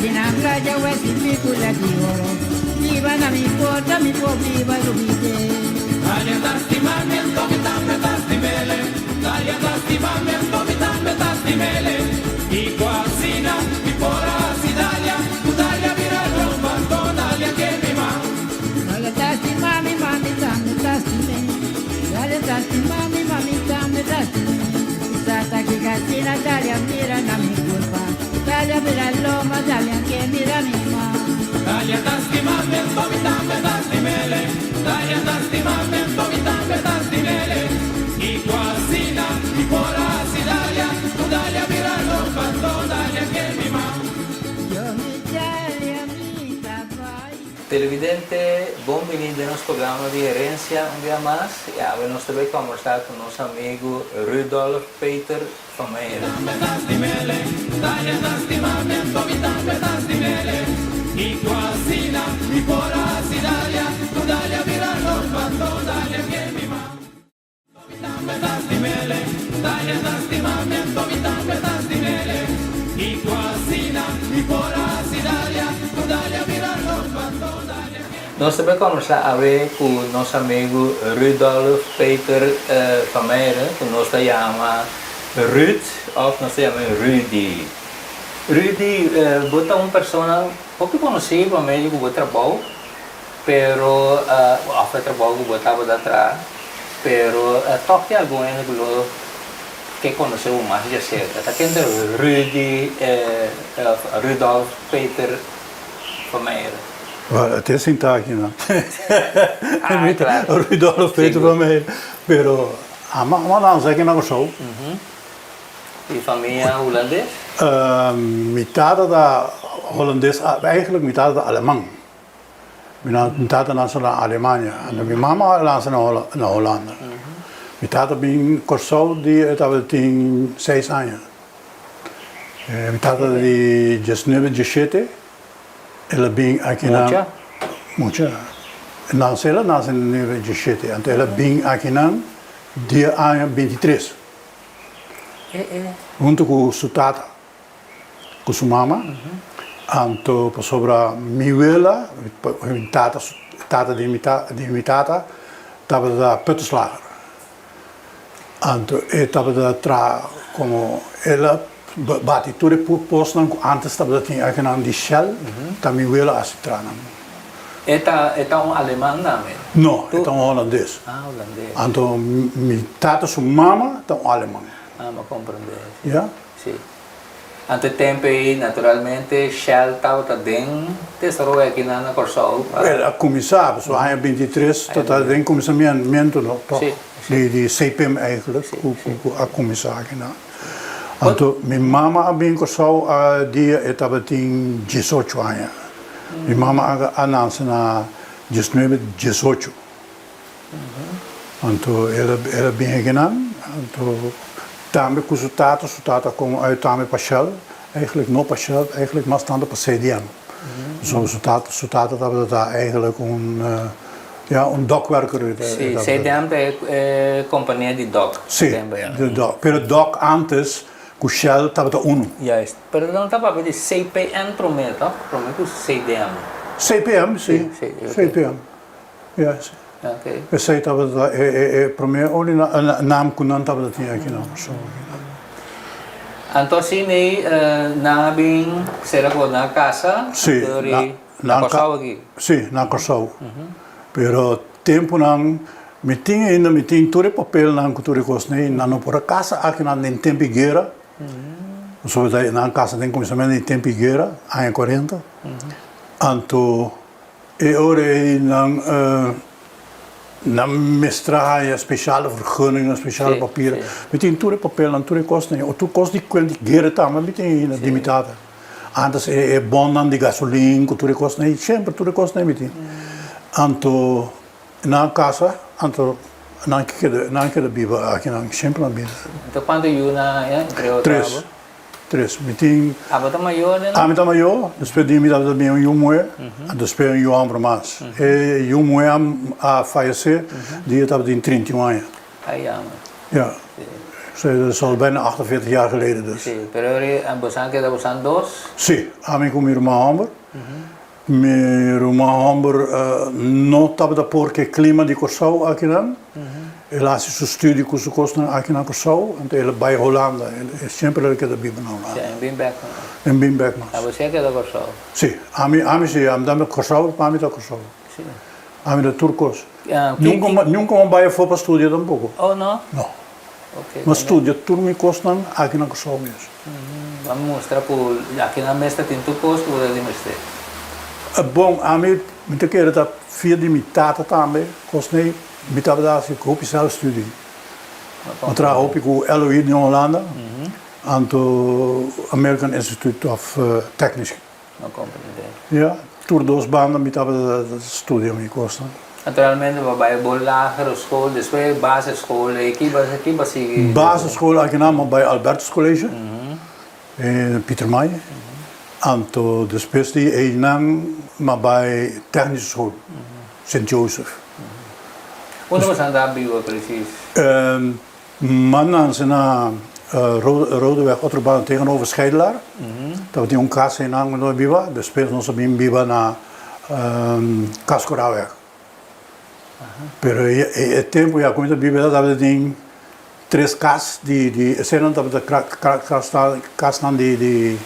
dinambra ya wesi mikula dioro. Viva na mi porta mi po viva rubite. Dalia tastimamento mi tambe tastimele. Dalia tastimamento mi tambe tastimele. I quasina mi pora si Dalia. Tu Dalia vira romba to Dalia che mi ma. Dalia tastimami mami tambe tastime. Dalia tastimami mami tambe tastime. Sata que casina Dalia mira na mi culpa. Dalia mira loma Dalia que mira mi ma. Dalia tastimamento mi tambe tastimele. Dalia tastimamento mi tambe tastimele. I quasina mi pora si Dalia. Tu Dalia vira romba to Dalia che mi ma. Yo mi Dalia mi tapai. Televidente, bem-vindo ao nosso programa de Herência um dia mais. E nós também conversar com nosso amigo Rudolf Peter van Meijer. Dalia tastimamento mi tambe tastimele. I quasina mi pora si Dalia. Tu Dalia vira romba to Dalia che mi ma. Mi tambe tastimele. Dalia tastimamento mi tambe tastimele. I quasina mi pora si Dalia. Tu Dalia vira romba to Dalia che mi ma. Nós também conversar com nosso amigo Rudolf Peter van Meijer, que nós chamamos Ruud, ou nós chamamos Rudy. Rudy bota uma pessoa pouco conhecida para mim, que eu trabalho, pero foi trabalho que eu botava de trás, pero toque alguém que conheceu mais de cerca. Tá quem Rudy, Rudolf Peter van Meijer. Het is in taakje, no? Claro. Rudolf Peter van Meijer, pero maar dan zeg ik nog zo. E família holandês? Metade da Hollandees, eigenlijk metade da Alemang. Metade nasce na Alemanha, en mijn mama nasce na Hollanda. Metade ben Corso die estava tem 6 anos. Metade de 19, 17. Ela bem aqui na Mucha. Nasce ela nasce em 17, então ela bem aqui na dia 23. Junto com sua tata, com sua mama, então por sobre minha tata de minha tata, estava da Putteslager. Então eu estava da tra como ela bate tudo por posto antes estava tinha aqui na de Shell, também minha assim tra não. É alemão também? Não, é holandês. Ah, holandês. Então minha tata sua mama é alemão. Ah, ma compreender. Ja? Sim. Ante tempo aí, naturalmente, Shell estava dentro desse aqui na Corsol. Ela começava, so hij 23, tot aan het commissariato, toch? Die CPM eigenlijk, a commissariato. Então, minha mama bem Corsol, die estava em 18 anos. Minha mama anança na 19, 18. Então, ela bem aqui, então também com o tata como uit também para Shell, eigenlijk não para Shell, eigenlijk mais tanto para CDM. Zo o tata estava eigenlijk dokwerker. Sim, CDM é companhia de dock. Sim, de dock. Pero dock antes, com Shell estava uno. Juist. Pero não estava para CPN prometo, prometo CDM. CPM, sim. CPM. Ja, sim. Okay. Eu sei estava primeiro onde naam que não estava tinha aqui não. Então assim na bem será com na casa? Sim. Na Corsol aqui. Sim, na Corsol. Pero tempo não me tinha todo papel não que tudo cosnei não por a casa aqui não tem tempo guerra. Só daí na casa tem começamento de tempo guerra, ano 40. Então e ora não na mestraia speciale vergunningen, speciale papieren. Meteen toere papier en toere kosten. O tu kost die kwel gere tama meteen limitada. Antes bon dan die gasoline, toere kosten, sempre toere kosten meteen. Anto na casa, anto na que de biba aqui na sempre na biba. Então quando eu na Três, meteen. Ah, mas tá maior, né? Ah, mas tá maior. Depois de mim dava bem um moe, depois um ano mais. E um moe a falecer, dia estava de 31 anos. Aí ama. Ja. Dat is al bijna 48 jaar geleden dus. Sí, pero ahora en Busan queda Busan 2. Sí, a mim com meu irmão Amber. Meu irmão Amber não estava da porque clima de Curaçao aqui não. Ele faz sua estúdio com sua costa aqui na Curaçao, então ele vai Holanda. Ele sempre ele queda viver na Holanda. En Bimbek. Em Bimbek A mas. você queda Curaçao. Sim, a mim sim, a mim da Curaçao, a mim da Curaçao. Sí. A mim da Turcos. Ah, Nunca vai for para estúdio tampouco. Oh, no? Não. Ok. Mas estúdio tudo me costa aqui na Curaçao mesmo. Vamos mostrar por aqui na mesa tem tu posto ou de mestre. Bom, a mim muita keer dat via die mitata também, kostnei mitata daar ik hoop zelf studie. Want daar hoop ik hoe LOE in Hollanda, aan het American Institute of Technisch. Não compreendo. Ja, toer dos banden mitata dat studie me kosten. Naturalmente, vai para lagere school, depois basisschool, aqui basic. Basisschool had ik naam bij Albertus College, in Pieter Maai. En toen de spestie een naam maar bij technische school, Sint Joseph. Onde você andava vivo precies? Mannen zijn naar Rodeweg Otterbaan tegenover Scheidelaar. Dat we die onkaas zijn aan Biba. Dus spelen ons op in Biba naar Cascoraweg. Pero het tempo ja komt Biba dat we die tres cas die zijn dat we de kas dan die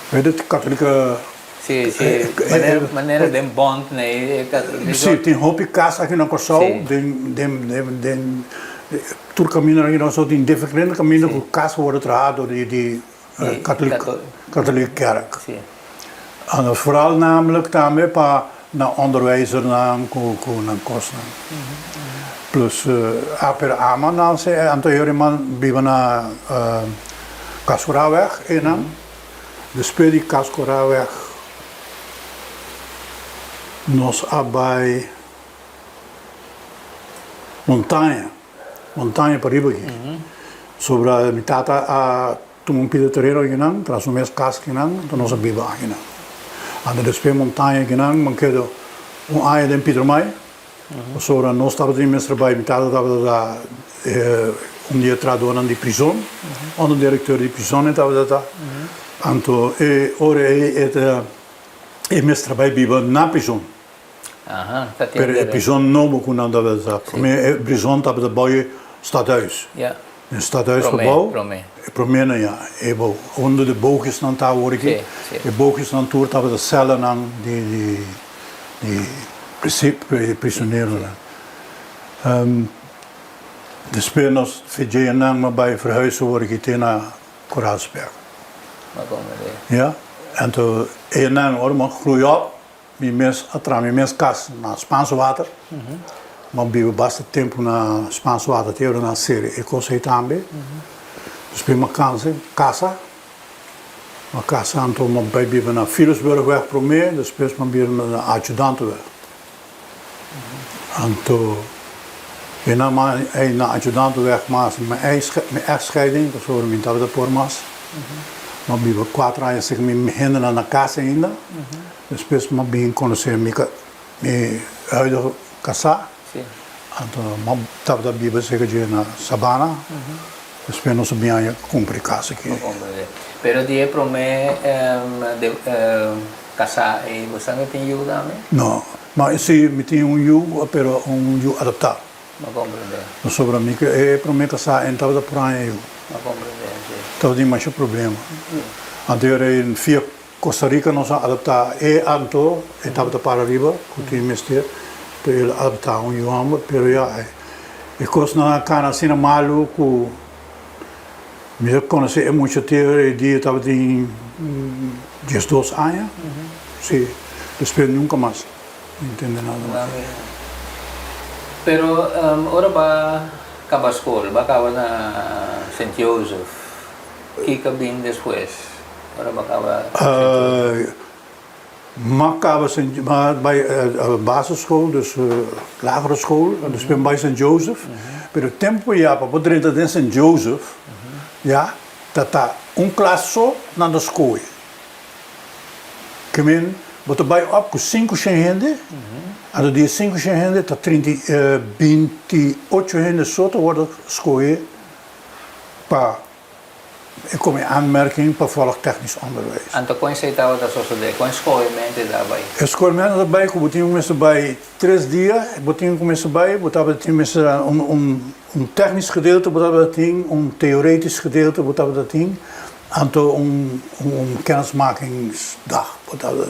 weet het katholieke. Sim, sim. Maneira de bond, né? Sim, tem roupa casa aqui na Curaçao, tem tur caminho aqui nós só tem diferente caminho que casa worden gedragen door die katholieke kerk. Sim. En vooral namelijk daarmee naar onderwijzer naar kosten. Plus per aman dan ze anterior man binnen naar Cascoraweg en de speel die Cascoraweg nos abai montanha para riba aqui. Sobre a mitata a tumum pide terreno aqui não, traz um mês cas aqui não, então nós abiba aqui não. Anda despe montanha aqui não, manquedo aia de Pieter Maai. Sobre nós estava de mestre bij mitata estava da dia tradona de prisão, onde diretor de prisão estava da. Anto ora é mestre bij biba na prisão. Aha, dat Per prisão novo com nada a ver. Primeiro prisão estava da boia stadhuis. Ja. Een stadhuisgebouw. Promene, ja. Onder de boogjes dan daar hoor ik. De boogjes dan toert hebben de cellen aan die prisioneren. De spelers VJ en maar bij verhuizen word ik naar Koraalsberg. Ja. En toen een orman groei op. Mijn mes kas naar Spaanse water. Maar bij bastante tempo na Spaanse water tegen na série. Ik was het aanbij. Dus bij mijn casa. Mijn casa aan toen maar bij bij naar Philipsburgweg promeer. Dus bij mijn bij naar adjudantenweg. En toen na adjudantenweg maar mijn echtscheiding. Dat horen we niet dat pormas. Maar bij 4 jaar zeg mijn handen naar casa ainda. Dus bij mijn begin conhecer mijn huidige casa. Então, estava da Bíblia chega na Sabana, depois nós subíamos cumprir casa aqui. Pero die promé de casar e você não tem you também? Não, mas sim, me tinha you, pero you adaptado. Não compreendo. Não sobra mim que é promé casar, então estava da praia eu. Não compreendo. Estava de mais problema. Anterior em via Costa Rica nós adaptar e anto, estava da para riba, que tinha mestre. Ele adaptar you pero ja, ik kost na cara assim maluco. Me conhecer muito ter dia estava de 2 anos. Sim, depois nunca mais. Entende nada. Pero ora ba acabar a escola, ba acabar na St. Joseph. Que cabine depois? Ora ba acabar Maccabi bij basisschool, dus lagere school, dus ben bij St. Joseph. Maar het tempo ja, wat er in St. Joseph, ja, dat daar een klas zo naar de school. Ik meen, wat erbij op, 5 gente, Então, die 5 gente, tá 28 gente só worden escolhido para como aanmerking para volg technisch onderwijs. Anto com esse estava da sociedade, com escolamento daarbij. Escolamento daarbij, que botinho começa bij 3 dias, botinho começa bij, botava começa technisch gedeelte, botava theoretisch gedeelte, botava aanto kennismakingsdag, botava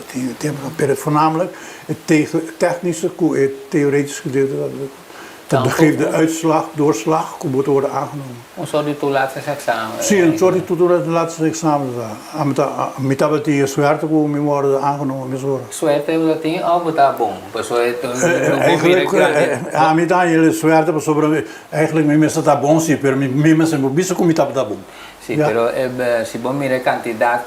voornamelijk het technische, het theoretische gedeelte. Dat geeft de uitslag, doorslag, moet worden aangenomen. Een soort toelatingsexamen? Zie, een soort toelatingsexamen. Met dat die zwarte komen worden aangenomen. Zwarte hebben dat ding al moet daar bom. Eigenlijk, ja, met dat je zwarte, eigenlijk met mensen dat bom zie, maar met mensen moet bieden komen dat bom. Sim, pero se bom mira quantidade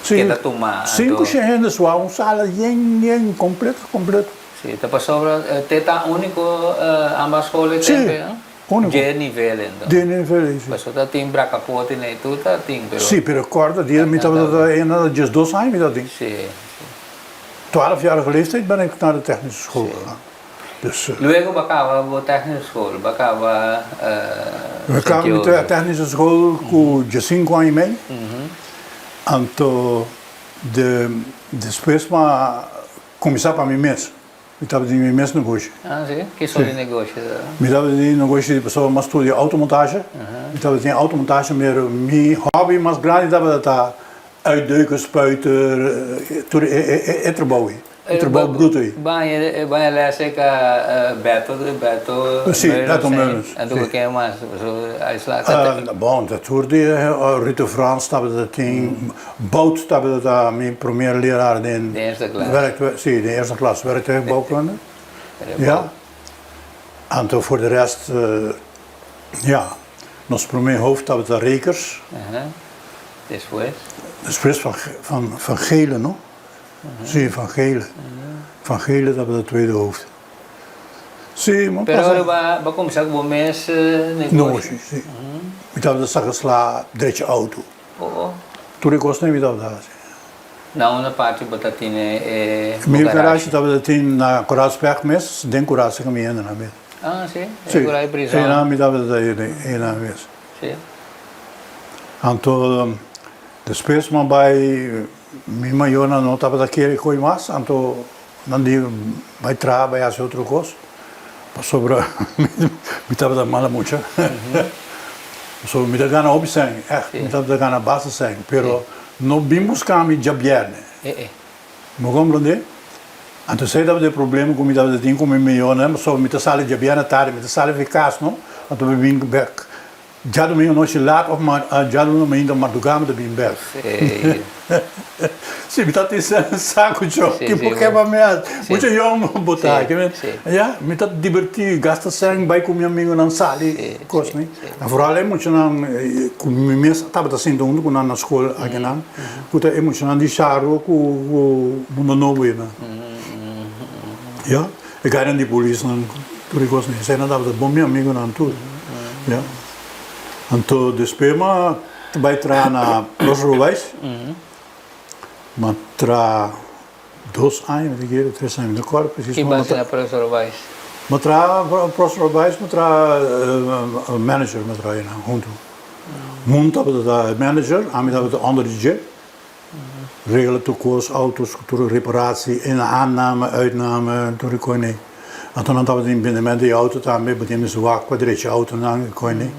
que da tomar. 5 gente só, sala bien completo. Sim, tá passando teta único ambas escolas tem, único. De nível então. De nível, sim. Passou tá tem braca pote nem tudo tá tem, pero. Sim, pero corda, die met dat just 2 jaar met dat ding. Sim. 12-jarige leeftijd ben ik naar de technische school gegaan. Dus, Luego bacava a technische school, bacava we kwamen met de technische school com 5 anos mee. Anto depois maar começar para mim mesmo. Ik heb die mes negócio. Ah, sim? Que soort de negócio? Ik heb die negócio de pessoa mas studia automontage. Ik heb die automontage meer mijn hobby mas grande dat we uitduiken, spuiten, etterbouwen. Etterbouw bruto. Banha lesse que Beto. Sim, Beto Meulens. En toen que mais? Aí lá. Bom, dat hoorde Rutte Frans dat we dat ding, Bout dat we dat mijn primaire leraar in. De eerste klas. Zie, de eerste klas werkte ik bouwkunde. Ja. En toen voor de rest, ja, ons primair hoofd dat we dat rekers. Después van Gele, no? Zie, van Gele. Van Gele dat we dat tweede hoofd. Sim, mas pero vai começar com o mês negócio. Sim. Então da sagasla direito auto. Tudo gosta nem da verdade. Não, na parte batatina é. Meu garagem estava tin na Corasberg mes, den Corasberg me ainda na mes. Ah, sim. Sim. Agora é prisão. Sim, na me dava daí na mes. Sim. Anto depois man by minha maior não estava daquele coi mais, anto não digo vai trabalhar as outro coisa. Sobre me estava da mala mucha. So me da gana hobby zijn, echt. Me da gana basis zijn, pero no bim buscar me jabierne. Mogom blonde? Anto sei dat we de problemen com me da ding com me melhor, né? So me da sala jabierne tarde, me da sala eficaz, no? Anto we bim back. Já do meio noite laat of maar já do meio da madrugada da bim back. Sim, me tá tendo saco de jogo, que porque é uma merda. Muito jong botar, que ja, me tá divertir, gasta sangue, vai com meu amigo na sala, coisa, né? Vooral emocional, com minha mesa, tava tá sendo com na escola aqui na, com tá emocional de charo com mundo novo, né? Ja, eu quero de polícia, não, tudo coisa, né? Sei não tava bom meu amigo na tudo, ja. Então depois mas vai entrar na Prosrovais. Maar tra 2 anos, 3 anos, não recordo precies. Que base na professor Weiss? Maar tra professor Weiss, maar tra manager, maar tra je nou, junto. Munt hebben we de manager, aan hebben we de andere jet. Regelen toekomst, auto's, reparatie, in aanname, uitname, door de koning. En toen hadden we in binnen die auto, daar met die is waak, kwadretje auto, dan de koning.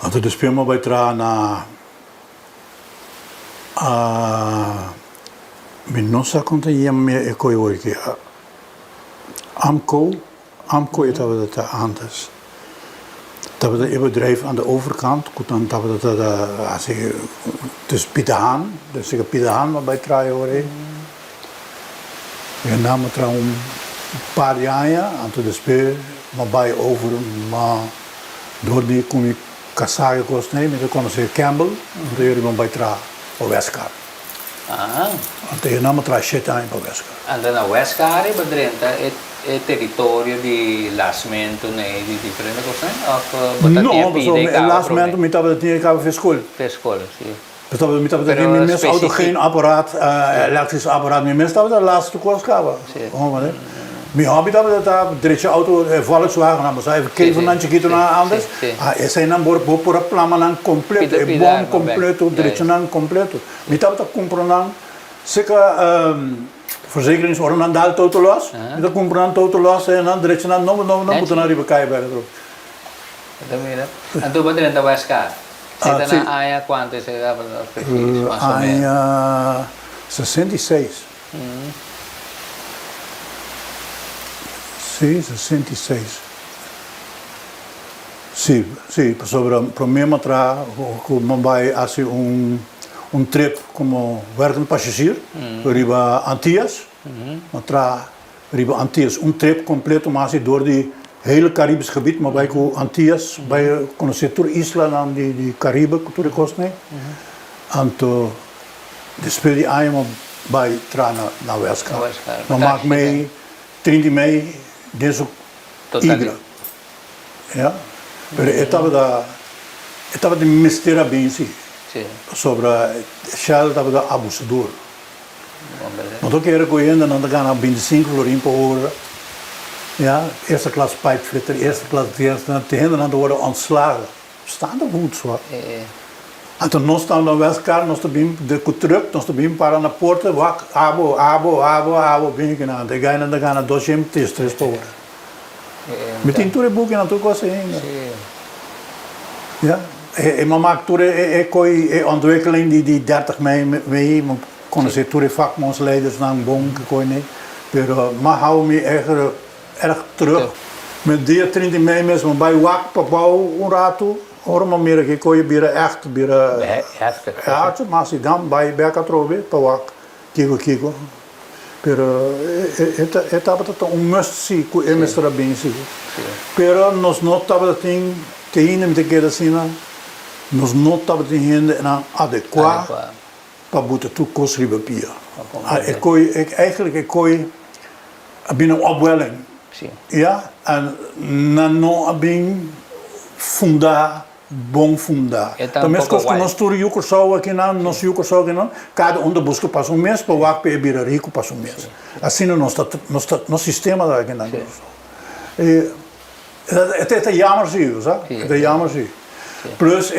En toen speel maar bij tra na. Men nossa conta ia me ecoioi que Amco het hebben we dat antes. Dat we dat bedrijf aan de overkant, dat we dat als ik dus Pieter Haan, dus ik Pieter Haan maar bij traai hoor. Je naam trouw een paar jaar aan te speel, maar bij over, maar door die kon ik kassaai kost nemen, dan kon ze Campbell, dan jullie maar bij traai. Op Westkar. Want je naam traz shit aan op Westkar. En dan Westkar bedrenta het território de lasmento nee die differente coisa of no, so lasmento me tava tinha que fazer escola. Escola, sim. Dus dat we met dat Pero mensen auto specifiek. geen apparaat, elektrisch apparaat meer mensen dat we de laatste koers hebben. Mijn hobby dat we dat direct auto Volkswagen hebben, maar even kijken van je giet naar anders. Ah, zijn dan voor een plan dan compleet, bom completo, direct dan completo. Met dat we dat compren dan, zeker verzekeringsorden dan auto los, met dat compren dan auto los en dan direct dan nog moeten naar die bekijken bij de En tú puedes tener Huascar. Si Ah, te sí. aya cuánto se da más o menos. Año 66. Sí, 66. Sí, sí, sobre problema tra como vai hace un trip como werkend passagier, riba Antillas, tra riba Antillas, un trip completo maar door die hele Caribisch gebied, maar bij Antillas, bij conhecer tour isla aan die Caribe, tour de costa, en to de speel die aan bij tra na Huascar. Maar maak mee, trindi mee, deze igra. Ja, pero estava de mistério bem sim. Sobre Shell estava da abusador. Mas eu quero que ainda não ganha 25 florim por hora. Ja, eerste klas pijpflitter, eerste klas diensten, te hinderen aan te worden ontslagen. Staan er goed zo. En toen nog staan we naar Huascar, nog bim de terug, nog bim para na porta, wak, abo, bem que nada. De ganha da ganha 203 por hora. Met die toer boeken natuurlijk was heen. Ja, maar maakt toer ontwikkeling die 30 mee, maar konden ze toer vakmansleiders naar bonken kon niet. Maar hou me erg terug. Met die 30 mee mensen, maar bij wak papau een rato, hoor maar meer ik kon je bieren echt bieren. Ja, maar ze dan bij Berkatrobe, pa wak, kiko. Pero etapa dat un must see ku emestra bem see. Pero nos notava dat ting teine met que assim, nos notava de hende na adequaat para botar tu cosriba pia. Ik eigenlijk binnen opwelling. Ja, en nano abin funda bom fundar. Então mesmo que nós tudo yuko só aqui não, nós yuko só aqui não, cada um busca para um mês, para o acpe é bira rico para um mês. Assim nosso sistema daqui não. É jammer zie, sabe? É jammer zie. Plus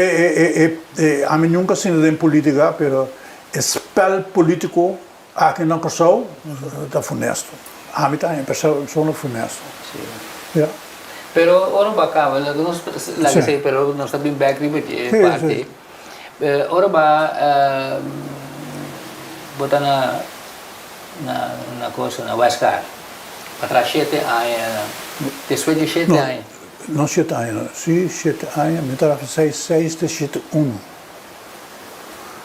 a mim nunca sendo em política, pero spel político aqui não só da funesto. A mim também pessoa funesto. Ja. Pero orang bakal, lagi saya pero nós também back riba parte. Orang botar na coisa na Huascar. Para 7 anos, depois de 7 anos. Não 7 anos, sim 7 anos, me trava 6 de 7 1.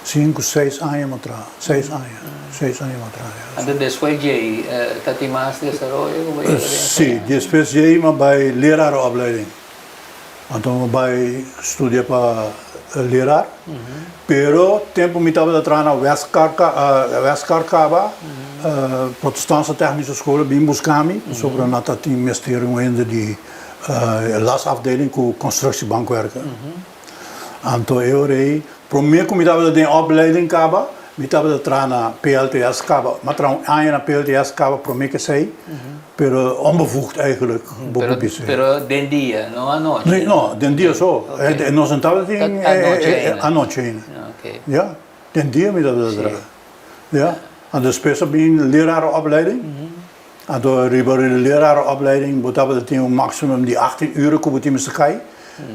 5, 6 anos atrás, 6 anos atrás. Então depois de aí, tati mais desenvolvimento? Sim, depois de aí, mas vai lerarenopleiding. Então vai estudar para leraar. Pero tempo me estava atrás na Huascar Caba, protestantse technische school, bem buscami, sobre na tati ministério ainda de lasafdeling com constructiebankwerken. Então eu rei primeiro que me estava de opleiding Caba, me estava atrás na PLTS Caba, maar trouwens aan na PLTS Caba primeiro que sei, pero onbevoegd eigenlijk. Pero den dia, não à noite. Nee, no, den dia só. Nós estávamos à noite. Ja, den dia me estava atrás. Ja, en depois bem lerarenopleiding. En door de lerarenopleiding betaalde het een maximum die 18 uur kom je met elkaar.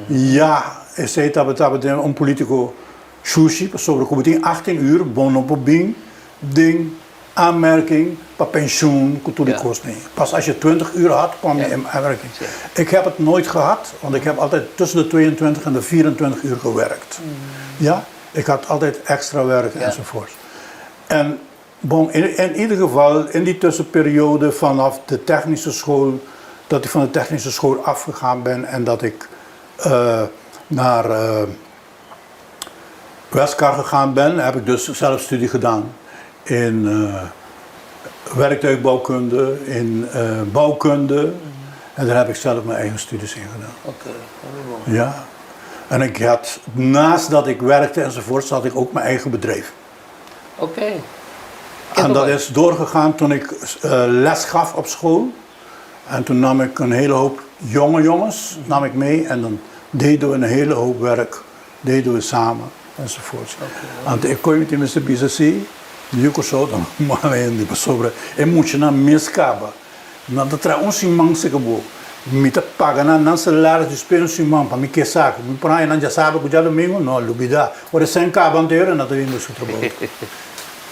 Ja, ik zei dat een politico sushi, sobre kom je 18 uur, bon op een ding, aanmerking, per pensioen, cultuur kost niet. Pas als je 20 uur had, kwam je in aanmerking. Ik heb het nooit gehad, want ik heb altijd tussen de 22 en de 24 uur gewerkt. Ja, ik had altijd extra werk enzovoort. En bon, in ieder geval, in die tussenperiode vanaf de technische school, dat ik van de technische school afgegaan ben en dat ik naar Huascar gegaan ben, heb ik dus zelf studie gedaan in werktuigbouwkunde, in bouwkunde en daar heb ik zelf mijn eigen studies in gedaan. Oké. Ja, En ik had, naast dat ik werkte enzovoort, had ik ook mijn eigen bedrijf. Oké. En dat is doorgegaan toen ik les gaf op school. En toen nam ik een hele hoop jonge jongens nam ik mee en dan deden we een hele hoop werk, deden we samen enzovoort. En ik kon met de BCC, Juko zo dan maar in die sobre, en moet je naar miskaba. Na dat tra ons imang se kabo. Mita pagana nan salaris de speros imang pa mi que saco. Mi praia nan já sabe que já domingo no lubida. Ora sem cabo anterior na teve no trabalho.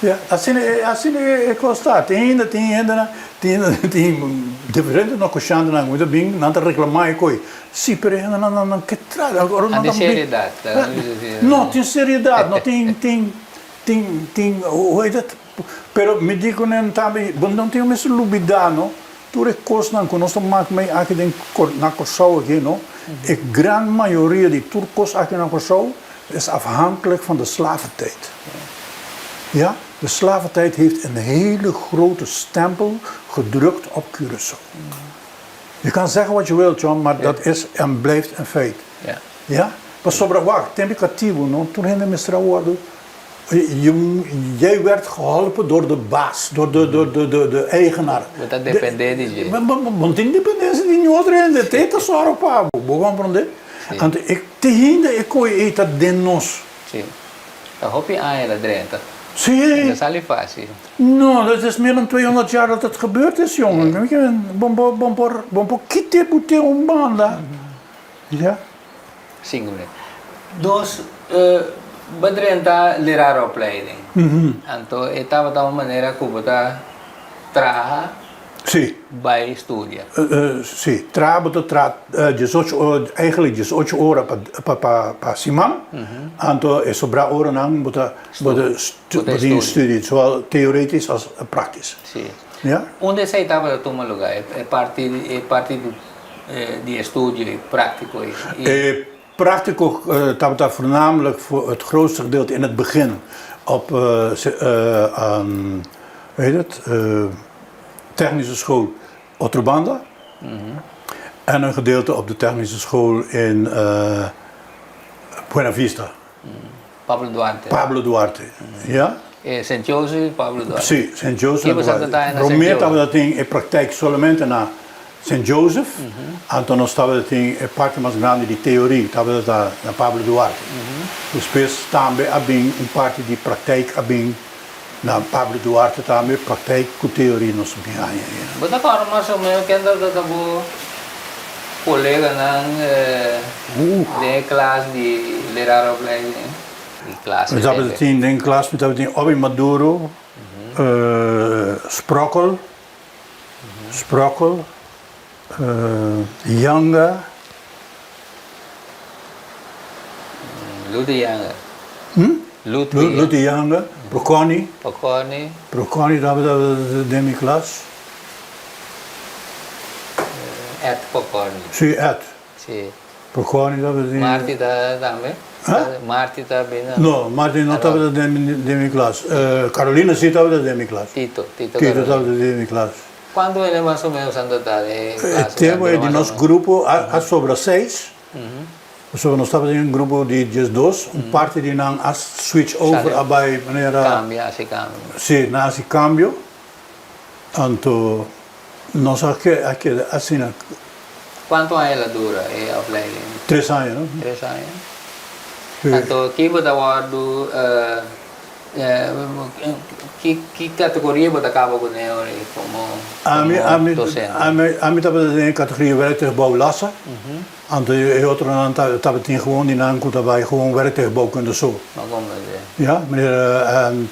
Ja, assim é costa. Tem diferente no coxando na muito bem, não tá reclamar coi. Sim, pero não que tra. Agora não tem seriedade. Não tem seriedade, não tem hoe dat. Pero me digo nem também, não tem mais lubida, no. Toen ik koos dan kon ons maak mij eigenlijk naar Curaçao gaan, no. De grande majoria die Turkos naar Curaçao is afhankelijk van de slaventijd. Ja, de slaventijd heeft een hele grote stempel gedrukt op Curaçao. Je kan zeggen wat je wilt, John, maar dat is en blijft een feit. Ja. Ja, maar sobre wacht, tempicativo, no. Toen ging de mistra worden. Jij werd geholpen door de baas, door de eigenaar. Dat depende de je. Want independência de outra ainda tem tá só para, vou compreender. Want ik tegen ik kon eten de nos. Sim. Dan hoop je aan je drenta. Sim. Dat is al fácil. No, dat is meer dan 200 jaar dat het gebeurd is, jongen. Bom kite pute banda. Ja. Singular. Dus bedrenta lerarenopleiding. Então, estava de uma maneira que você trabalha bij estudia. Sim, trabalho eigenlijk 18 horas para Simão. Então, é sobrar horas não para estudar, zowel theoretisch als praktisch. Sim. Ja? Onde você estava a tomar lugar? É parte de estudio e prático? Praktico estava voornamelijk voor het grootste gedeelte in het begin op technische school Otrobanda en een gedeelte op de technische school in Buena Vista. Pablo Duarte. Ja? St. Joseph, Pablo Duarte. Sim, St. Joseph. Primeiro estava em praktijk somente na St. Joseph, então nós estávamos em parte mais grande de teoria, estávamos na Pablo Duarte. Depois também havia parte de praktijk, na Pablo Duarte também praktijk com teoria nós tínhamos. Mas agora mais ou menos quem está dando colega de classe de lerarenopleiding, de classe. We hebben in klas, we hebben Obi Maduro, Sprokkel. Yanga. Ludi Yanga. Ludi Yanga. Proconi, dat was de demi-klas. Ed Proconi. Sim, Ed. Sim. Proconi, dat was de... Marti também? Marti também não? No, Marti não estava da demi-klas. Carolina sim estava da demi-klas. Tito estava da demi-klas. Quando ele mais ou menos anda temos de nosso grupo a sobra 6. So, nós estávamos em um grupo de 2, parte de não as switch over a by maneira cambia. Sim, na esse cambio. Então, nós aqui assim. Quanto ela dura a opleiding? 3 anos, não? 3 anos. Então, aqui você guardo que categoria você acaba com ele como docente? A mim estava em categoria werktuigbouw lassen. En de andere estava gewoon die naam daarbij gewoon werktuigbouwkunde zo. Ja, meneer en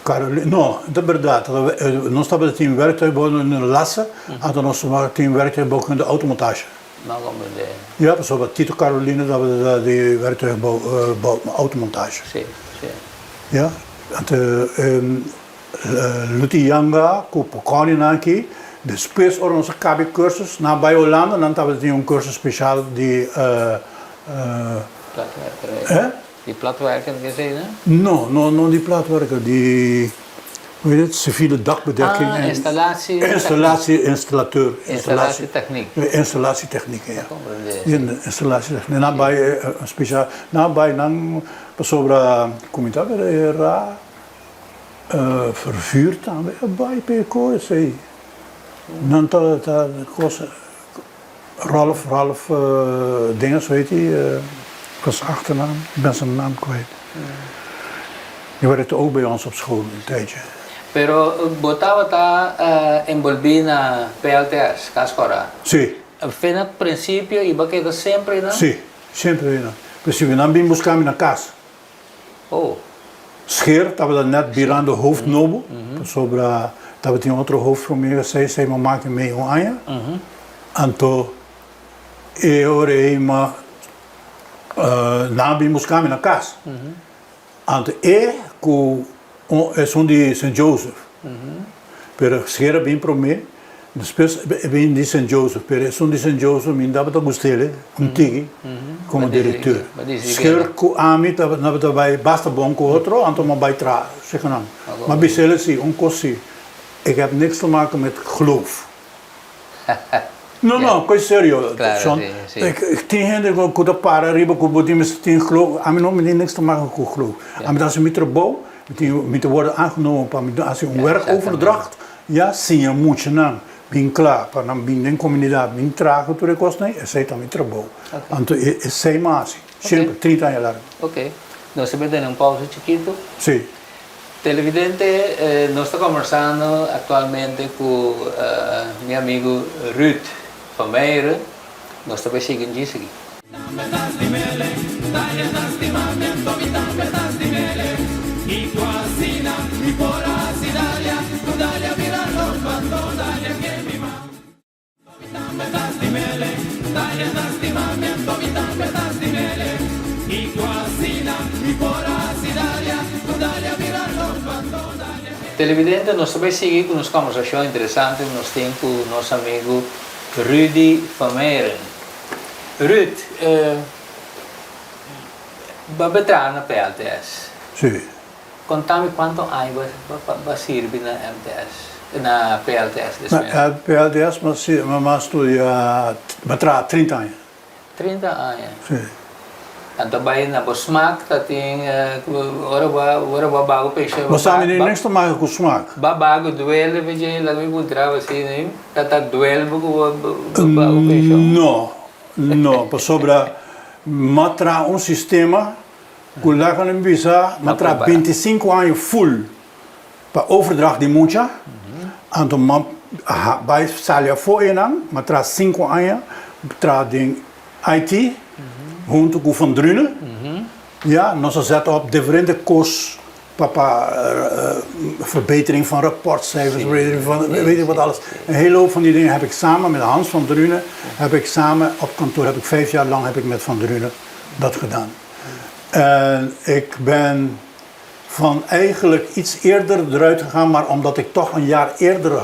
Caroline, no, de verdade, nós estávamos em werktuigbouwkunde lassen, en dan nós em werktuigbouwkunde automontage. Ja, bijvoorbeeld Tito Caroline, dat we die werktuigbouw automontage. Ja, en Luti Yanga, Kopokani Naki, de Space or onze KB cursus naar bij Hollande, dan hebben we een cursus speciaal die die platwerker gezien, hè? No, die platwerker, die hoe heet het, civiele dakbedekking. Ah, en installateur. installatietechniek. Installatietechniek, ja. Compreender. Installatietechniek. Nabij speciaal, nabij dan sobre comunidade era vervuurd aan bij PK, zei. Dan dat kost Ralf dingen, zo heet hij. Ik was achternaam, ik ben zijn naam kwijt. Die werkte ook bij ons op school een tijdje. Pero botava tá envolvido na PLTS, Cascora. Sí, Foi no princípio e baqueta sempre, não? sí, sempre weer. Dus we dan bin buscando na casa. Oh, Scheer, dat we dat net birando hoofdnobel. Sobre dat we die outro hoofd van mij zei, zij me maken mee om aan. En toen, maar na bin buscando na casa. En toen, é de St. Joseph. Pero Scheer bin pro me. Depois vim de St. Joseph, pero son de St. Joseph, me dava gostele, tigi, como diretor. Scheer com a mim, tava bij basta bom com outro, então maar bij tra, zeggen dan. Maar bij zie, onkosi. Ik heb niks te maken met geloof. No, coisa sério. Claro, sí. Ik tien gente com da para riba com botimes tien geloof. A mim não me niks te maken com geloof. A mim dat ze met bouw, met worden aangenomen, als je een werk overdracht, ja, zie je moet je dan. Bem claro, para não vir em comunidade, bem trago tudo que você é sei também trabalho. Então é sei mais, sempre 30 anos largo. ok. Nós sempre temos um pausa chiquito. Sim. Televidente, nós estamos conversando atualmente com meu amigo Ruud van Meijeren. Nós estamos seguindo isso aqui. Y cuasina, y por así dalia, tu dalia vira los bandos, dalia que mi mamá. Dame das dimele, dalia das dimamiento, mi dame das dimele. Y cuasina, y por así dalia, tu dalia vira los bandos, dalia que Televidente, nós estamos seguindo com uma conversação interessante. Nós temos com o nosso amigo Rudy van Meijeren. Ruud, vamos entrar na PLTS. Sim. Contame quanto anos vai servir na MTS, na PLTS. Na PLTS, mas estudia, mas traz 30 anos. 30 anos. Sim. Então vai na Bosmaak, dat tem ora bago peixe. Mas também niks te maken com smaak. Bago duele, weet je, laat me encontrar assim, né? Dat duele bago peixe. No, sobre matra sistema que lá no visa, matra 25 anos full para overdracht de mucha. Então bij salia voor inang, matra 5 anos para de IT, junto com Van Drunen. Ja, nós zetten op differente koers. Verbetering van rapportcijfers, weet je wat alles. Een hele hoop van die dingen heb ik samen met Hans van Drunen, heb ik samen op kantoor, heb ik 5 jaar lang heb ik met Van Drunen dat gedaan. En ik ben van eigenlijk iets eerder eruit gegaan, maar omdat ik toch een jaar eerder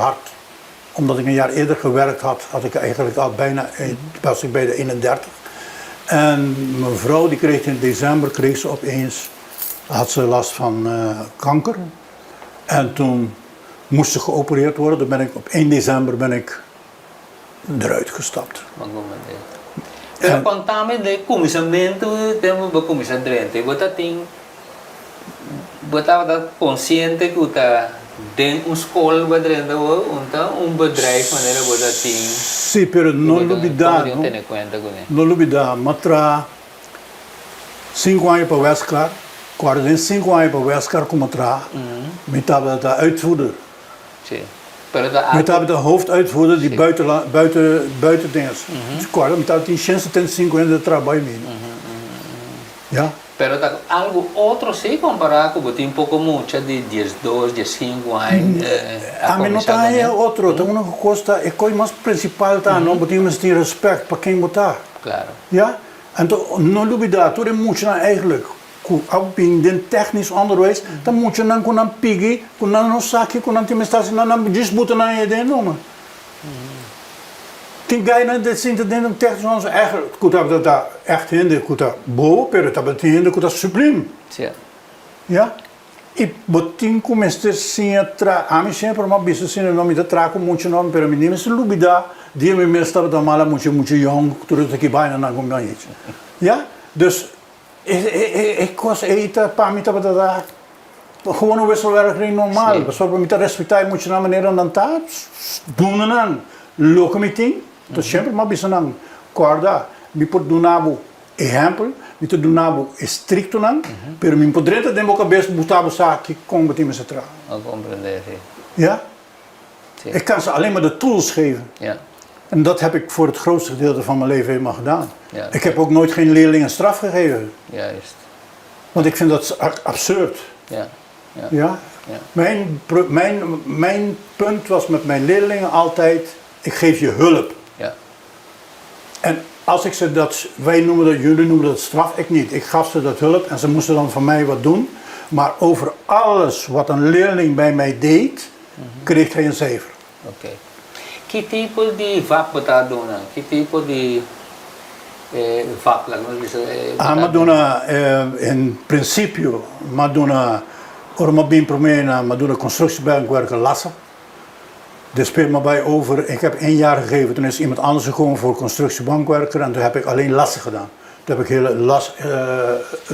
gewerkt had, had ik eigenlijk al bijna, was ik bij de 31. En mijn vrouw die kreeg in december, kreeg ze opeens, had ze last van kanker. En toen moest ze geopereerd worden. Dan ben ik op 1 december ben ik eruit gestapt. Pero contame de comissamento, temos o comissamento. Você está consciente que está dentro de uma escola, um bedrijf, maneira você tem. Sim, pero não lubida, matra 5 anos para Westcar. 45 anos para Westcar como tra, met de uitvoerder. Met de hoofduitvoerder die buiten dingen. Dus met dat die 105 anos de trabalho mesmo. Ja. Pero algo outro se comparar com o tempo comum de 2, 5 anos. A mim não está aí outro, tem uma coisa, é coisa mais principal tá, não podemos ter respeito para quem botar. Claro. Ja. Então não dubida, tudo é muito eigenlijk. Ook in technisch onderwijs, dan moet je dan kunnen piggy, kunnen zakje, kunnen timestatie, dan disputa na je den noemen. Tem gaina de sinto dentro technisch onderwijs eigenlijk, goed dat dat echt hinder, goed dat boven, pero dat hinder, goed dat subliem. Sim. Ja? e botin comeste sim tra a mim sempre uma bisa sim o nome da traco muito nome pero menino se lubida die me meestal da mala muito jong tudo aqui bijna na gomenje ja dus ik was eten paar minuten wat daar gewoon een wisselwerking normaal we zullen met respecteren moet je naar meneer dan daar doen dan locometing dus sempre uma bisa nan corda me pot donabo exemplo niet te doen nabo stricto nan, pero me podrete de boca cabeça botava saque com o time central. Comprender, Ja? Ik kan ze alleen maar de tools geven. Ja. En dat heb ik voor het grootste gedeelte van mijn leven helemaal gedaan. Ja. Ik heb ook nooit geen leerlingen straf gegeven. Juist. Want ik vind dat absurd. Ja. Ja. Ja? Ja. Mijn punt was met mijn leerlingen altijd, ik geef je hulp. Ja. En als ik ze dat, wij noemen dat, jullie noemen dat straf, ik niet. Ik gaf ze dat hulp en ze moesten dan van mij wat doen. Maar over alles wat een leerling bij mij deed, kreeg hij een cijfer. Oké. Que tipo de vak bota dona? Que tipo de vak lang? Madonna, in principe, Madonna, ormabin promena, Madonna constructiebankwerken lassen. Dus speelt me bij over, ik heb 1 jaar gegeven, toen is iemand anders gekomen voor constructiebankwerker en toen heb ik alleen lassen gedaan. Toen heb ik hele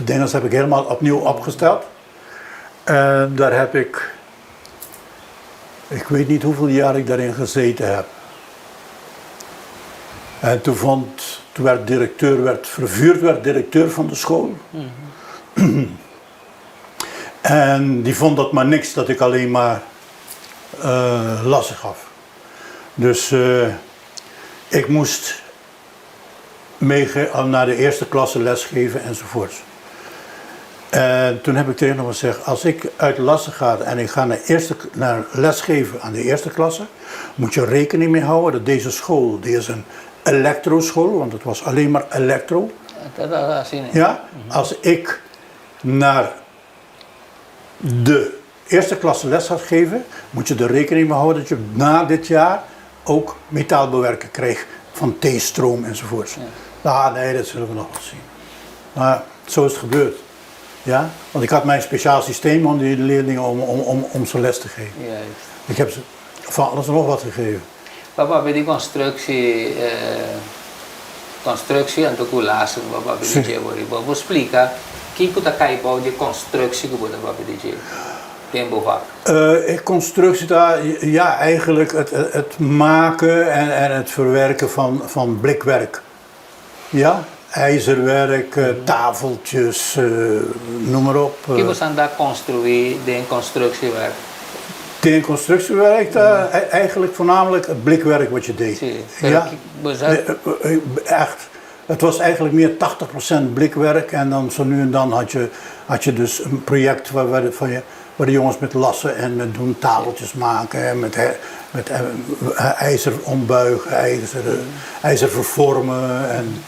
dingen heb ik helemaal opnieuw opgesteld. En daar heb ik weet niet hoeveel jaar ik daarin gezeten heb. En toen werd directeur van de school. En die vond dat maar niks dat ik alleen maar lassen gaf. Dus ik moest naar de eerste klasse lesgeven enzovoorts. En toen heb ik tegen hem gezegd, als ik uit lassen ga en ik ga naar lesgeven aan de eerste klasse, moet je rekening mee houden dat deze school, die is een elektroschool, want het was alleen maar elektro. Ja, als ik naar de eerste klasse les gaat geven, moet je er rekening mee houden dat je na dit jaar ook metaalbewerken krijgt van T-stroom enzovoorts. Ja. Nee, dat zullen we nog wel zien. Maar zo is het gebeurd. Ja? Want ik had mijn speciaal systeem om die leerlingen om ze les te geven. Juist. Ik heb ze van alles en nog wat gegeven. Papa, bij die constructie en doculatie, papa, bij die jewelry, papa, explica, que tu tá caindo de constructie que você vai pedir? Tempo vaak. Constructie daar, ja, eigenlijk het maken en het verwerken van blikwerk. Ja? IJzerwerk, tafeltjes, noem maar op. Que você anda construir de constructiewerk? De constructiewerk, eigenlijk voornamelijk het blikwerk wat je deed. Ja, echt. Het was eigenlijk meer 80% blikwerk en dan zo nu en dan had je dus een project waar de jongens met lassen en met doen tafeltjes maken en met ijzer ombuigen, ijzer vervormen. En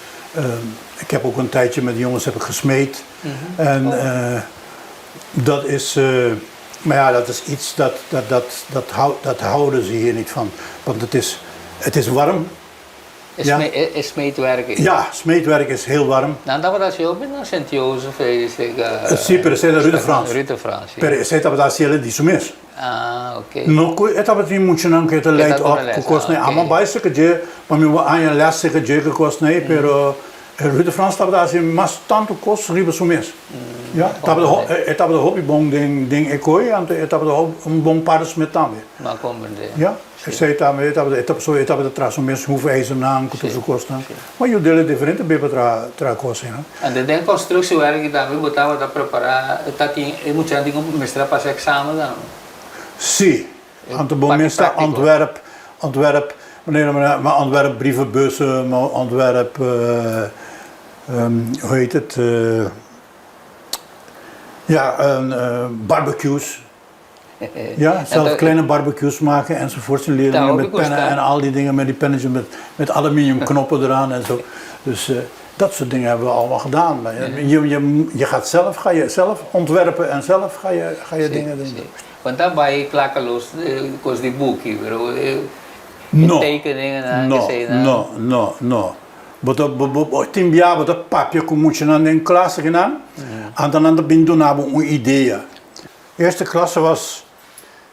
ik heb ook een tijdje met de jongens gesmeed. En dat is, maar ja, dat is iets dat houden ze hier niet van, want het is warm. Ja. Smeedwerk? Ja, smeedwerk is heel warm. Nou, dat was je ook in Sint-Jozef. Sim, pero essa é Rue de France. Rue de France. Pero essa é a cielo de sumes. Ah, oké. No, etapa tem muito não que te leit op gekosne. Ama baise que je, para mim a minha leste que je gekosne, pero Rue de France estava assim, mas tanto cost riba sumes. Ja, etapa de hobbybong ding ekoi, ante etapa de bom pares met também. Maar compreender. Ja. Ik zei também etapa de traço mesmo hoeveel ijzer naam que tu kosten. Maar je dele diferente beba tra kosten. En de constructiewerk que também botava para preparar, tá aqui, muito já tinha mestrar para examen dan. Sim, aan de bommeester Antwerp, maar Antwerp brievenbussen, maar Antwerp, hoe heet het, barbecues. Ja, zelf kleine barbecues maken enzovoort. Leerlingen met pennen en al die dingen met die pennetjes met aluminium knoppen eraan en zo. Dus dat soort dingen hebben we allemaal gedaan. Je gaat zelf ontwerpen en zelf ga je dingen doen. Want dan bij klakkeloos, kost die boekje, tekeningen No. Tim jaar dat papje moet je dan in klas gedaan. En dan bindu na een idee. Eerste klasse was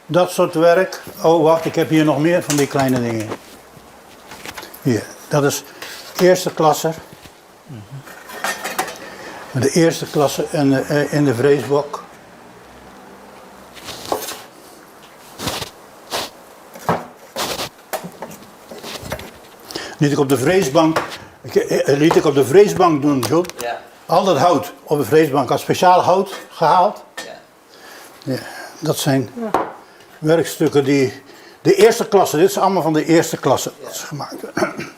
dat soort werk. Oh, wacht, ik heb hier nog meer van die kleine dingen. Hier, dat is eerste klasse. De eerste klasse in de vreesbok. Liet ik op de vreesbank doen, John. Ja. Al dat hout op de vreesbank, had speciaal hout gehaald. Ja. Ja, dat zijn werkstukken die de eerste klasse, dit is allemaal van de eerste klasse dat ze gemaakt werden.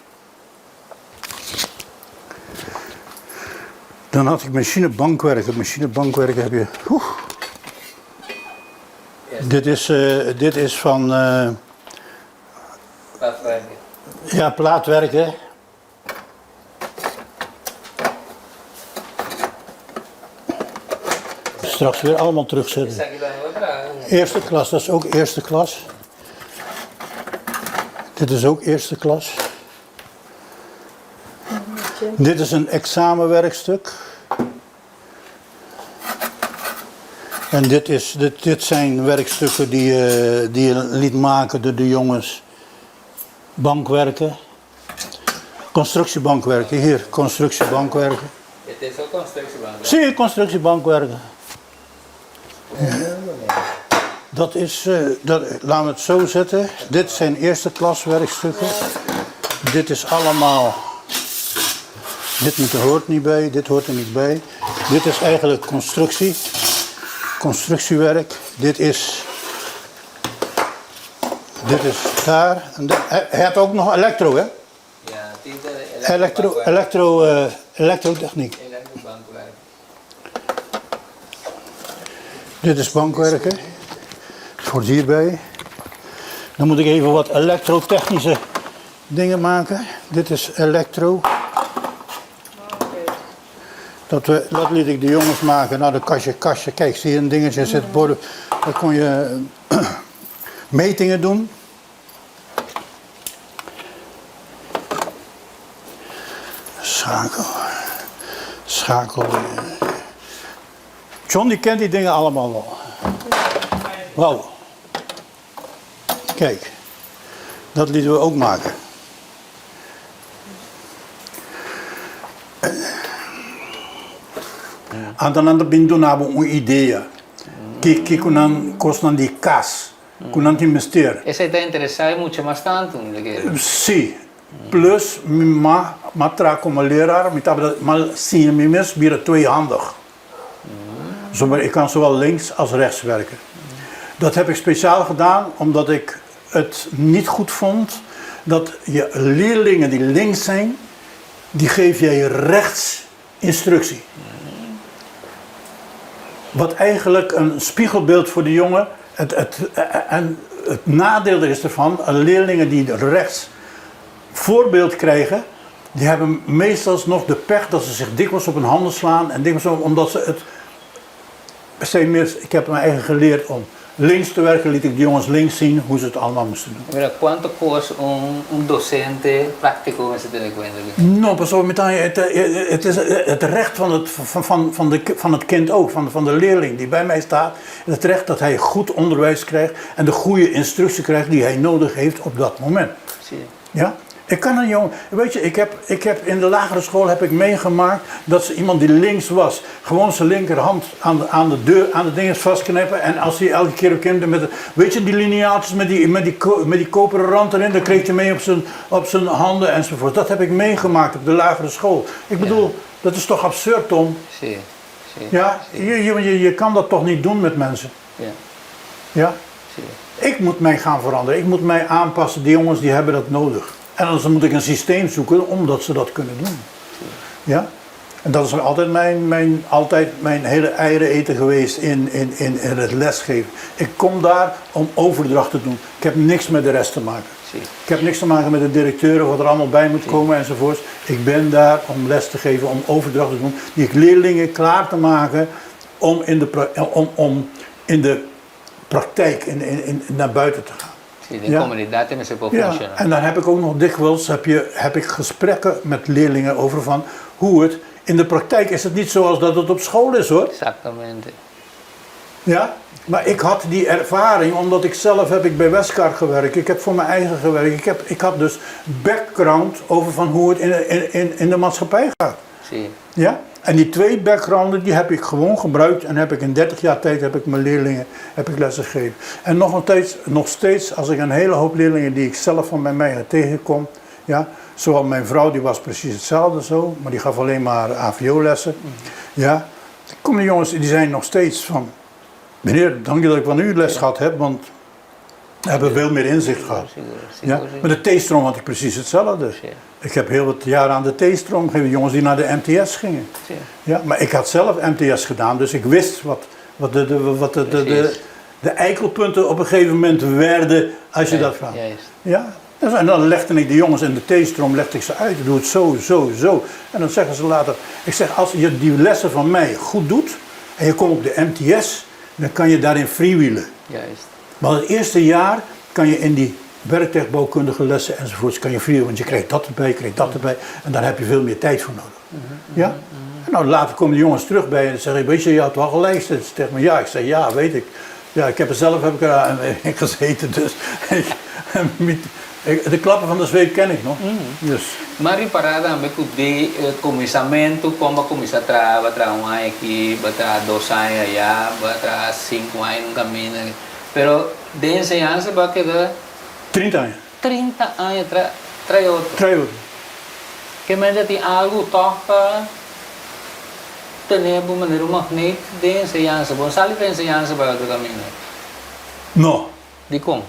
Dan had ik machinebankwerken. Machinebankwerken heb je. Dit is van Plaatwerken. ja, plaatwerken. Straks weer allemaal terugzetten. Zeg je dan wat dragen? Eerste klas, dat is ook eerste klas. Dit is ook eerste klas. Dit is een examenwerkstuk. En dit zijn werkstukken die je liet maken door de jongens. Bankwerken. Constructiebankwerken, hier, constructiebankwerken. Het is ook constructiebank. Zie je, constructiebankwerken. Dat is, laten we het zo zetten. Dit zijn eerste klas werkstukken. Dit is allemaal. Dit hoort niet bij, dit hoort er niet bij. Dit is eigenlijk constructiewerk. Dit is daar. En hij had ook nog elektro, hè? Ja, Elektrotechniek. Elektrobankwerk. Dit is bankwerken. Het hoort hierbij. Dan moet ik even wat elektrotechnische dingen maken. Dit is elektro. Dat liet ik de jongens maken. Nou, de kastje. Kijk, zie je een dingetje zit borden. Daar kon je metingen doen. Schakel. John die kent die dingen allemaal wel. Wauw. Kijk. Dat lieten we ook maken. Dan bindo nabo een idee. Que kunan die kas. Kunan investeer. Ese está interesado mucho más tanto. Sim. Plus, matra como leraar, maar zie je mis, weer tweehandig. Ik kan zowel links als rechts werken. Dat heb ik speciaal gedaan omdat ik het niet goed vond dat je leerlingen die links zijn, die geef jij rechts instructie. Wat eigenlijk een spiegelbeeld voor de jongen. En het nadeel is ervan, leerlingen die rechts voorbeeld krijgen, die hebben meestal nog de pech dat ze zich dikwijls op hun handen slaan. En dikwijls omdat ze het. Ik heb mijn eigen geleerd om links te werken, liet ik de jongens links zien hoe ze het allemaal moesten doen. Mira, ¿cuánto cuesta un docente práctico en ese telecuento? No, pas op, het is het recht van het kind ook, van de leerling die bij mij staat. Het recht dat hij goed onderwijs krijgt en de goede instructie krijgt die hij nodig heeft op dat moment. Sí. Ja? Ik kan een jongen, weet je, ik heb in de lagere school heb ik meegemaakt dat ze iemand die links was, gewoon zijn linkerhand aan de deur, aan de dingen vastknippen en als hij elke keer op kinderen met, weet je, die lineaaltjes met die koperen rand erin, dan kreeg hij mee op zijn handen enzovoort. Dat heb ik meegemaakt op de lagere school. Ik bedoel, dat is toch absurd, Tom? Sí. Sí. Ja, je kan dat toch niet doen met mensen? Ja. Ja? Sí. Ik moet mij gaan veranderen, ik moet mij aanpassen, die jongens die hebben dat nodig. En dan moet ik een systeem zoeken omdat ze dat kunnen doen. Ja? En dat is altijd mijn hele eieren eten geweest in het lesgeven. Ik kom daar om overdracht te doen. Ik heb niks met de rest te maken. Ik heb niks te maken met de directeur, wat er allemaal bij moet komen enzovoorts. Ik ben daar om les te geven, om overdracht te doen. Die leerlingen klaar te maken om in de praktijk naar buiten te gaan. Sí, de comunidad en se puede funcionar. En dan heb ik ook nog dikwijls heb ik gesprekken met leerlingen over van hoe het in de praktijk is het niet zoals dat het op school is, hoor. Exactamente. Ja, maar ik had die ervaring omdat ik zelf heb ik bij Westcar gewerkt. Ik heb voor mijn eigen gewerkt. Ik had dus background over van hoe het in de maatschappij gaat. Zie. Ja? En die 2 backgrounden die heb ik gewoon gebruikt en heb ik in 30 jaar tijd heb ik mijn leerlingen lessen gegeven. En nog steeds als ik een hele hoop leerlingen die ik zelf van bij mij tegenkom, ja, zowel mijn vrouw die was precies hetzelfde zo, maar die gaf alleen maar AVO-lessen. Ja, komen de jongens die zijn nog steeds van, meneer, dank je dat ik van u les gehad heb, want we hebben veel meer inzicht gehad. Ja, met de T-stroom had ik precies hetzelfde. Ik heb heel wat jaren aan de T-stroom gegeven, jongens die naar de MTS gingen. Ja, maar ik had zelf MTS gedaan, dus ik wist wat de eikelpunten op een gegeven moment werden als je dat vraagt. Ja, en dan legde ik de jongens in de T-stroom legde ik ze uit, doe het zo, zo, zo. En dan zeggen ze later, ik zeg als je die lessen van mij goed doet en je komt op de MTS, dan kan je daarin freewheelen. Juist. Maar het eerste jaar kan je in die werktuigbouwkundige lessen enzovoorts kan je freewheelen, want je krijgt dat erbij, je krijgt dat erbij en daar heb je veel meer tijd voor nodig. Ja? En nou, later komen de jongens terug bij en dan zeg ik, weet je, je had wel gelijk. Ze zeggen me, ja, ik zeg, ja, weet ik. Ja, ik heb er zelf in gezeten, dus de klappen van de zweep ken ik nog. Dus. Maar die parada ambek de comissamento como comisa tra um aqui, tra 2 anos já, tra 5 anos no caminho. Pero de enseñanza va a quedar 30 anos. 30 anos tra outro. Tra outro. Que me tem algo toca tener uma maneira magnética de enseñanza. Bom, sali de enseñanza para outro caminho. No. Die kom.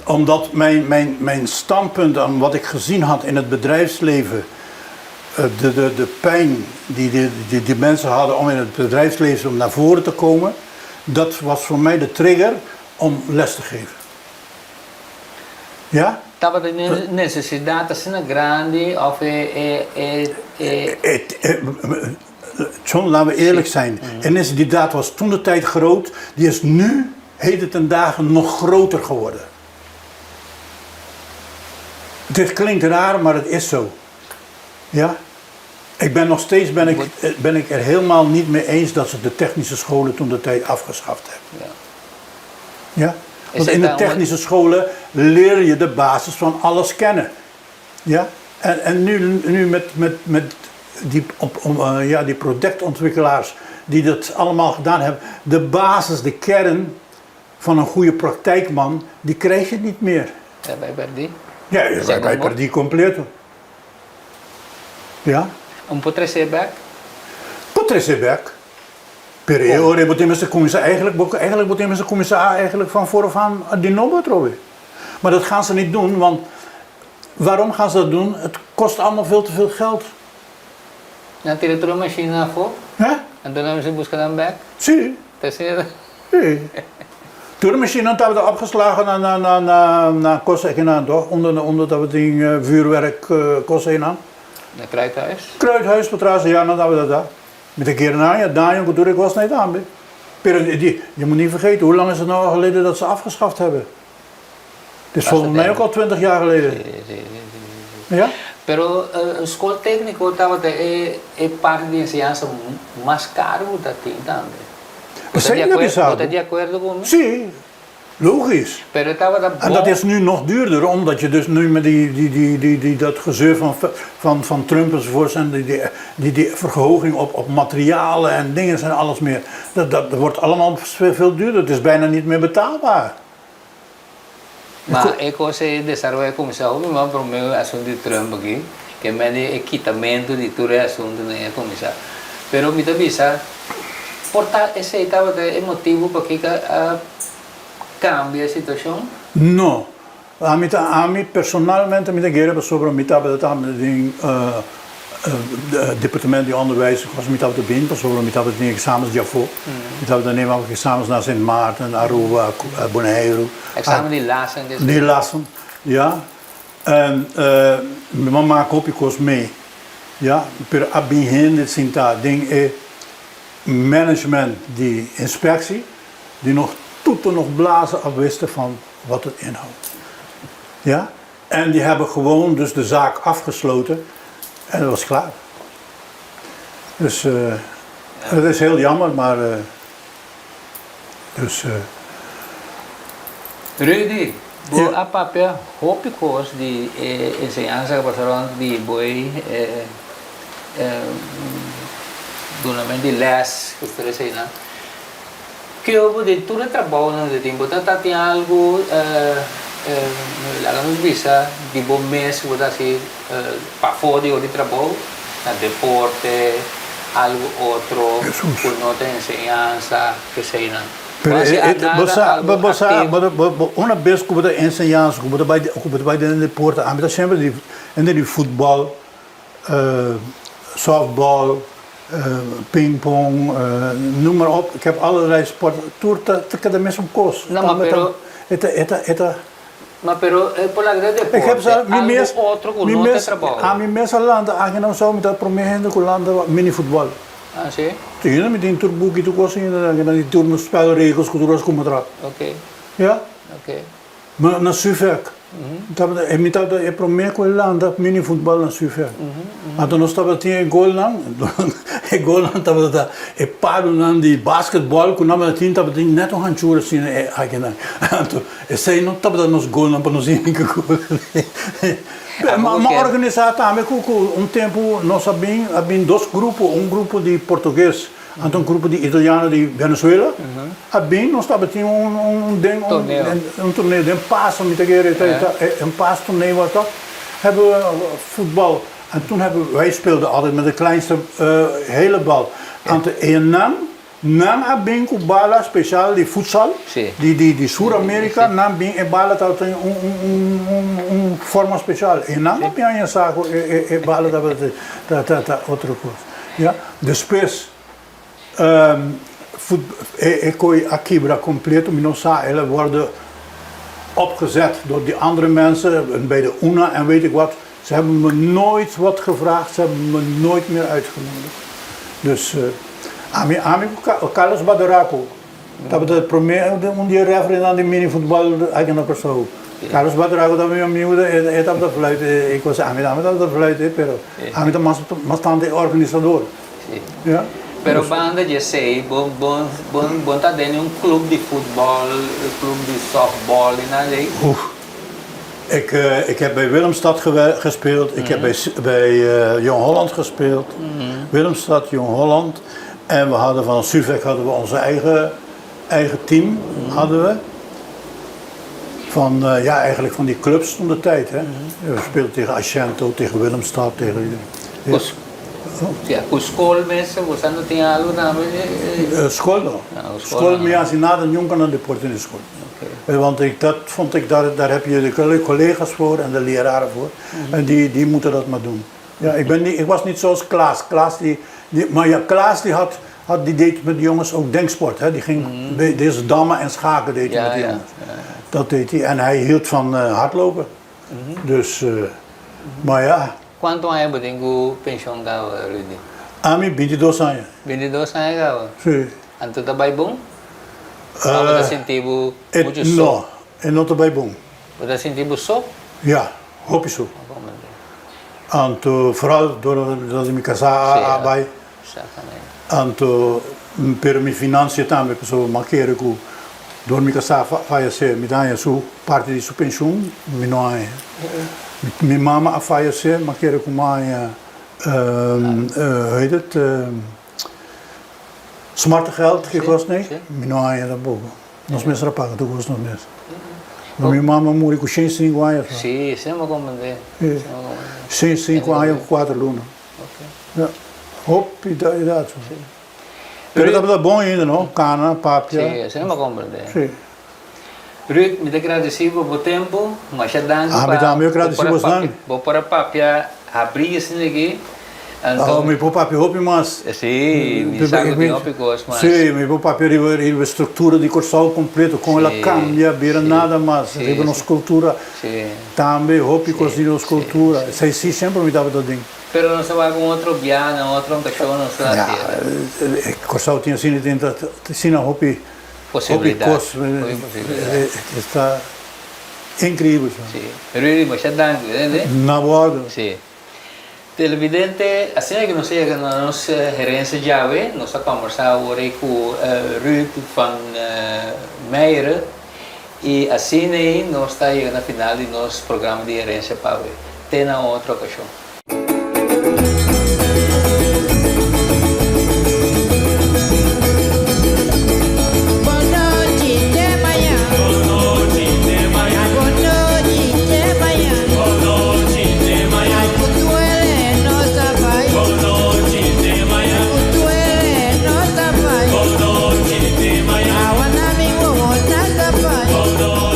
Omdat mijn standpunt aan wat ik gezien had in het bedrijfsleven, de pijn die mensen hadden om in het bedrijfsleven naar voren te komen, dat was voor mij de trigger om les te geven. Ja? Estava de necessidade assim grande of John, laten we eerlijk zijn. En die daad was toen de tijd groot, die is nu, heden ten dagen, nog groter geworden. Het klinkt raar, maar het is zo. Ja? Ik ben nog steeds ben ik er helemaal niet mee eens dat ze de technische scholen toen de tijd afgeschaft hebben. Ja? Ja? Want in de technische scholen leer je de basis van alles kennen. Ja? En nu met die productontwikkelaars die dat allemaal gedaan hebben, de basis, de kern van een goede praktijkman, die krijg je niet meer. Ja, bij Perdi? Ja, bij Perdi completo. Ja? Potre ser back? Potre ser back. Per ore potemos começar eigenlijk potemos começar eigenlijk van vooraf aan die nobo trobe. Maar dat gaan ze niet doen, want waarom gaan ze dat doen? Het kost allemaal veel te veel geld. Na tira machine na fo? Ja? En dan hebben ze buscar een back? Zie. Terceira? Zie. Toen de machine hebben we opgeslagen naar Kossen, toch? Onder dat we die vuurwerk Kossen aan. Naar Kruidhuis? Kruidhuis, Patrazen, ja, dan hebben we dat daar. Met een keer na, ja, daar toen ik was niet aan. Je moet niet vergeten, hoe lang is het nou geleden dat ze afgeschaft hebben? Het is volgens mij ook al 20 jaar geleden. Ja? Pero escola técnico estava parte de enseñanza más caro da tem também. Você está de acordo comigo? Sim, logisch. Pero estava da en dat is nu nog duurder, omdat je dus nu met dat gezeur van Trump enzovoorts en die verhoging op materialen en dingen en alles meer, dat wordt allemaal veel duurder. Het is bijna niet meer betaalbaar. Maar ik was desarrollo começou mesmo para o meu assunto de Trump aqui, que é mais de equipamento de todo assunto né começar. Pero me avisa, porta esse estava de motivo para que cambie a situação? No, a mim personalmente me degere sobre me estava ding departement de onderwijs was me estava de bin, sobre me estava de examens já foi. Me estava de nemen examens naar Sint Maarten, Aruba, Bonaire. Examen die lassen. Die lassen, ja. En mijn maak op je mee. Ja, per abin dit zijn daar ding management die inspectie die nog toeten nog blazen afwisten van wat het inhoudt. Ja, en die hebben gewoon dus de zaak afgesloten en dat was klaar. Dus het is heel jammer, maar Dus, Rudy, Ja. a papel hópicos de enseñanza pasaron de boi durante de les, que ustedes dicen, ¿no? Que houve de todo o trabalho de tempo, tá tem algo lá nos visa de bom mês, vou assim, para fora de trabalho, na deporte, algo outro, por não ter enseñanza, que sei não. uma vez que você ensinar, que você vai dentro de porta, a gente sempre de futebol, softball, pingpong, noem maar op. Ik heb allerlei sporten. Tudo cada mesmo curso. Não, mas pero... Mas pero, por la grande deporte, ik heb ze, algo outro que não tem trabalho. A mim mesmo landen, a gente não sabe me dar promovendo com landen mini futebol. Ah, sim? Sim, met die turboek die kost je dan die turno spelregels culturas como tra. Ok. Ja? Ok. Maar na Suffolk. E mi tava e prometo com landa mini futebol na Suffolk. Então nós tava tinha gol não, e gol não tava da e paro não de basquetebol com nome tinha tava tinha neto hanchura assim é aqui não. Então esse não tava nos gol não para nos ir que gol. Mas organizar também com tempo nós havia dois grupos, grupo de português, então grupo de italiano de Venezuela. Havia nós tava tinha torneio de passo, me tegere, passo torneio wat dat. Hebben we voetbal en toen wij speelden altijd met de kleinste hele bal. En nam abin com bala special de futsal, de Sul-América, nam bin e bala tem forma special. E nam abin a saco e bala da outra coisa. Ja, depois a quebra completo, ela worden opgezet door die andere mensen bij de UNA en weet ik wat. Ze hebben me nooit wat gevraagd, ze hebben me nooit meer uitgenodigd. Dus Carlos Badaraco, dat was het primeiro dia referente aan de mini-voetbal aqui na Kosovo. Carlos Badaraco dat meu amigo, ele estava da fluit, ik was a mim estava da fluit, pero a mim estava bastante organizador. Ja? Pero banda je sei, bom tá dentro clube de futebol, clube de softball e nada aí. Ik heb bij Willemstad gespeeld, ik heb bij Jong Holland gespeeld, Willemstad, Jong Holland. En we hadden van Suffolk hadden we onze eigen team, hadden we. Van, eigenlijk van die clubs toen de tijd. Hè. We speelden tegen Ascento, tegen Willemstad, tegen... Com school mensen, você não tinha algo também? School nog. School, maar ja, ze naden jongen naar de poort in de school. Want dat vond ik, daar heb je de collega's voor en de leraren voor. En die moeten dat maar doen. Ja, ik was niet zoals Klaas. Maar ja, Klaas die deed met de jongens ook denksport. Hè. Die ging deze dammen en schaken deed hij met de jongens. Dat deed hij. En hij hield van hardlopen. Dus, maar ja. Quanto anos você tem pensão gava, Rudy? A mim, 22 anos. 22 anos gava? Sim. Então tá bem bom? Ou você sentiu muito só? Não, não tá bem bom. Você sentiu só? Ja, hoop je zo. En vooral doordat ik me casar bij. En per mijn financiën também zo markeren que door me casar falecer me dá su parte de su pensioen, me não é. Minha mama a falecer, markeren que mais hoe heet het? Smarte geld gekost nee, me não é da boa. Nós mesmos rapaz, tu gosto nós mesmos. Minha mama morreu com 105 anos. Sim, você não compreende. 105 anos com 4 alunos. Ja. Hop, idade. Pero estava bom ainda, não? Cana, papia. Sim, você não compreende. Sim. Ruth, me agradeci por o tempo, mas já dando para... me agradeci bastante. Vou para a papia abrir assim aqui. Então, me pôr papel roupa, mas... Sim, me sabe de roupa mas... Sim, me pôr papel a estrutura de Corsal completo, com ela cambia, vira nada mais, riba na escultura, também roupa e a escultura, sei sim, sempre me dava dadinho. Pero não se vai com outro piano, outra pessoa, não se dá Corsal tinha assim, tinha roupa... Possibilidade. Está incrível. Sim, Rudy, mas já dá, né? Na borda. Sim. Televidente, assim é que nós chegamos na nossa gerência de AWE, nós estamos conversando hoje com Ruud van Meijer e assim nós estamos chegando ao final do nosso programa de gerência para AWE. Até na outra ocasião.